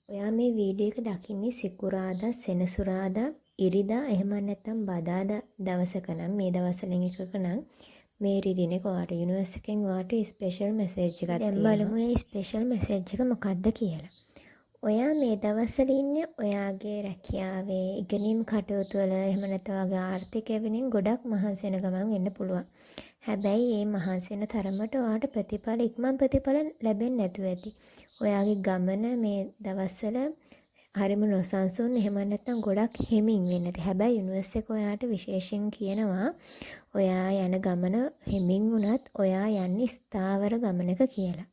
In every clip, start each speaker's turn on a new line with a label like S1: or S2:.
S1: ඔයා මේ වීඩියෝ එක දකින්නේ සිකුරාදා, සෙනසුරාදා, ඉරිදා එහෙම නැත්නම් බදාදා දවසක නම් මේ දවස්වලින් එකක නම් මේ රීඩින් එක ඔයාට යුනිවර්ස් එකෙන් ඔයාට ස්පෙෂල් මෙසේජ් එකක් තියෙනවා. දැන් බලමු මේ ස්පෙෂල් මෙසේජ් එක මොකක්ද කියලා. ඔයා මේ දවස්වල ඉන්නේ ඔයාගේ රැකියාවේ ඉගෙනීම් කටයුතු වල එහෙම නැත්නම් ඔයාගේ ආර්ථිකය වෙනින් ගොඩක් මහන්සි වෙන ගමන් වෙන්න පුළුවන්. හැබැයි මේ මහන්සි වෙන තරමට ඔයාට ප්‍රතිඵල ඉක්මන් ප්‍රතිඵල ලැබෙන්නේ නැතුව ඇති. ඔයාගේ ගමන මේ දවස්වල හරිම නොසන්සුන් එහෙම නැත්නම් ගොඩක් හෙමින් වෙන්න ඇති. හැබැයි යුනිවර්ස් එක ඔයාට විශේෂයෙන් කියනවා ඔයා යන ගමන හෙමින් වුණත් ඔයා යන්නේ ස්ථාවර ගමනක කියලා.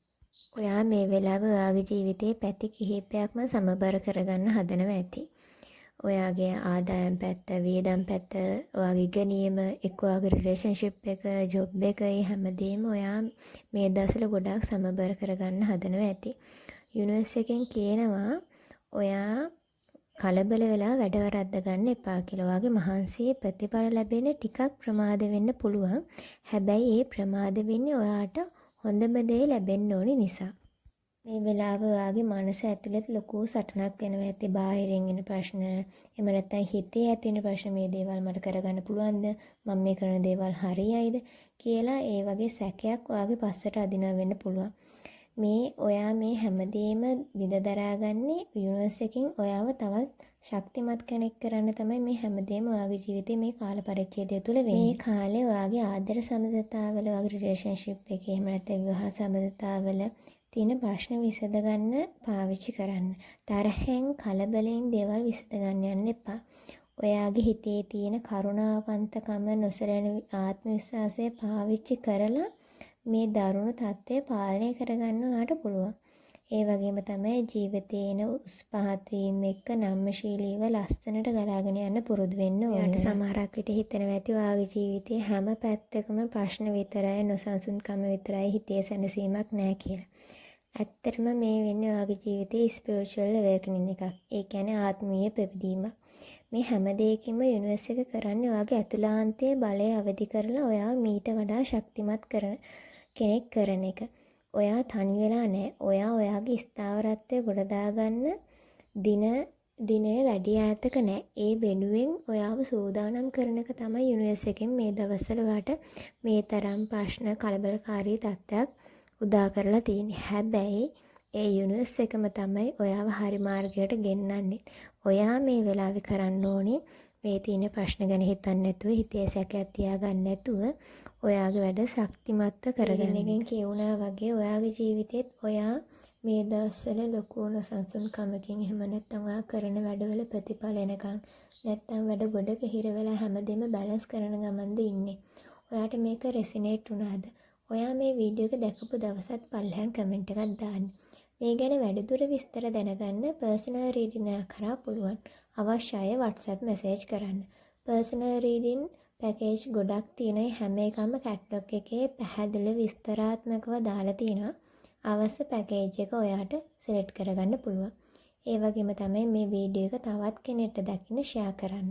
S1: ඔයා මේ වෙලාවේ ඔයාගේ ජීවිතේ පැති කිහිපයක්ම සමබර කරගන්න හදනවා ඇති. ඔයාගේ ආදායම් පැත්ත, වියදම් පැත්ත, ඔයාගේ ඉගෙනීම, එක්ක ඔයාගේ රිලේෂන්ෂිප් එක, ජොබ් එක, ඒ හැමදේම ඔයා මේ දවස්වල ගොඩාක් සමබර කරගන්න හදනවා ඇති. යුනිවර්ස් එකෙන් කියනවා ඔයා කලබල වෙලා වැඩ වරද්ද ගන්න එපා කියලා. ඔයාගේ මහන්සියේ ප්‍රතිඵල ලැබෙන්න ටිකක් ප්‍රමාද වෙන්න පුළුවන්. හැබැයි ඒ ප්‍රමාද වෙන්නේ ඔයාට හොඳම දේ ලැබෙන්න ඕනි නිසා. මේ වෙලාව ඔයාගේ මනස ඇතුළත ලොකු සටනක් වෙනවා ඇති. බාහිරින් එන ප්‍රශ්න, එහෙම නැත්නම් හිතේ ඇති වෙන ප්‍රශ්න, මේ දේවල් මට කරගන්න පුළුවන්ද? මම මේ කරන දේවල් හරියයිද කියලා ඒ වගේ සැකයක් ඔයාගේ පස්සට අදිනවා වෙන්න පුළුවන්. මේ ඔයා මේ හැමදේම විඳ දරාගන්නේ යුනිවර්ස් එකකින් ඔයාව තවත් ශක්තිමත් කෙනෙක් කරන්න තමයි මේ හැමදේම ඔයාගේ ජීවිතේ මේ කාල පරිච්ඡේදය තුළ වෙන්නේ. මේ කාලේ ඔයාගේ ආදර සම්බන්ධතාවල, ඔයාගේ රිලේෂන්ෂිප් එකේ එහෙම නැත්නම් විවාහ සම්බන්ධතාවල තියෙන ප්‍රශ්න විසඳ ගන්න පාවිච්චි කරන්න. තරහෙන් කලබලෙන් දේවල් විසඳ ගන්න යන්න එපා. ඔයාගේ හිතේ තියෙන කරුණාවන්තකම, නොසැලෙන ආත්ම විශ්වාසය පාවිච්චි කරලා මේ දරුණු තත්ත්වය පාලනය කරගන්න ඔයාට පුළුවන්. ඒ වගේම තමයි ජීවිතේන උස් පහත් වීම එක්ක නම්‍යශීලීව ලස්සනට ගලාගෙන යන්න පුරුදු වෙන්න ඕනේ. සමහරක් විට හිතෙනවා ඇති ඔයාගේ ජීවිතේ හැම පැත්තකම ප්‍රශ්න විතරයි, නොසන්සුන්කම විතරයි, හිතේ සැනසීමක් නැහැ කියලා. ඇත්තටම මේ වෙන්නේ ඔයාගේ ජීවිතේ ස්පිරිචුවල් අවේකනින් එකක්. ඒ කියන්නේ ආත්මීය පෙරදීමක්. මේ හැම දෙයකින්ම යුනිවර්ස් එක කරන්නේ ඔයාගේ අතුලාන්තයේ බලය අවදි කරලා ඔයාව මීට වඩා ශක්තිමත් කරන කෙනෙක් කරන එක. ඔයා තනි වෙලා නැහැ. ඔයා ඔයාගේ ස්ථාවරත්වය ගොඩදාගන්න දිනය වැඩි ඈතක නැහැ. ඒ වෙනුවෙන් ඔයාව සූදානම් කරන එක තමයි යුනිවර්ස් එකෙන් මේ දවස්වල ඔයාට මේ තරම් ප්‍රශ්න, කලබලකාරී තත්ත්වයක් උදා කරලා තියෙන්නේ. හැබැයි ඒ යුනිවර්ස් එකම තමයි ඔයාව හරි මාර්ගයට ගෙන්නන්නේ. ඔයා මේ වෙලාවේ කරන්න ඕනේ මේ තියෙන ප්‍රශ්න ගැන හිතන්නේ නැතුව, හිතේ සැකයක් තියාගන්න නැතුව ඔයාගේ වැඩ ශක්තිමත්ව කරගෙන එකෙන් කියුණා වගේ ඔයාගේ ජීවිතේත් ඔයා මේ දවස්වල ලොකු නොසන්සුන්කමකින් එහෙම නැත්නම් ඔයා කරන වැඩවල ප්‍රතිඵල එනකන් නැත්නම් වැඩ ගොඩක හිර වෙලා හැමදේම බැලන්ස් කරන ගමන්ද ඉන්නේ. ඔයාට මේක රෙසිනේට් වුණාද? ඔයා මේ වීඩියෝ එක දැකපු දවසත් පල්ලෙහාන් කමෙන්ට් එකක් දාන්න. මේ ගැන වැඩිදුර විස්තර දැනගන්න පර්සනල් රීඩින් එක කරා පුළුවන්. අවශ්‍ය අය WhatsApp මැසේජ් කරන්න. පර්සනල් රීඩින් පැකේජ් ගොඩක් තියෙන හැම එකම කැටලොග් එකේ පැහැදිලි විස්තරාත්මකව දාලා තියෙනවා. අවශ්‍ය පැකේජ් එක ඔයාට සිලෙක්ට් කරගන්න පුළුවන්. ඒ වගේම තමයි මේ වීඩියෝ එක තවත් කෙනෙක්ට දකින්න ෂෙයා කරන්න.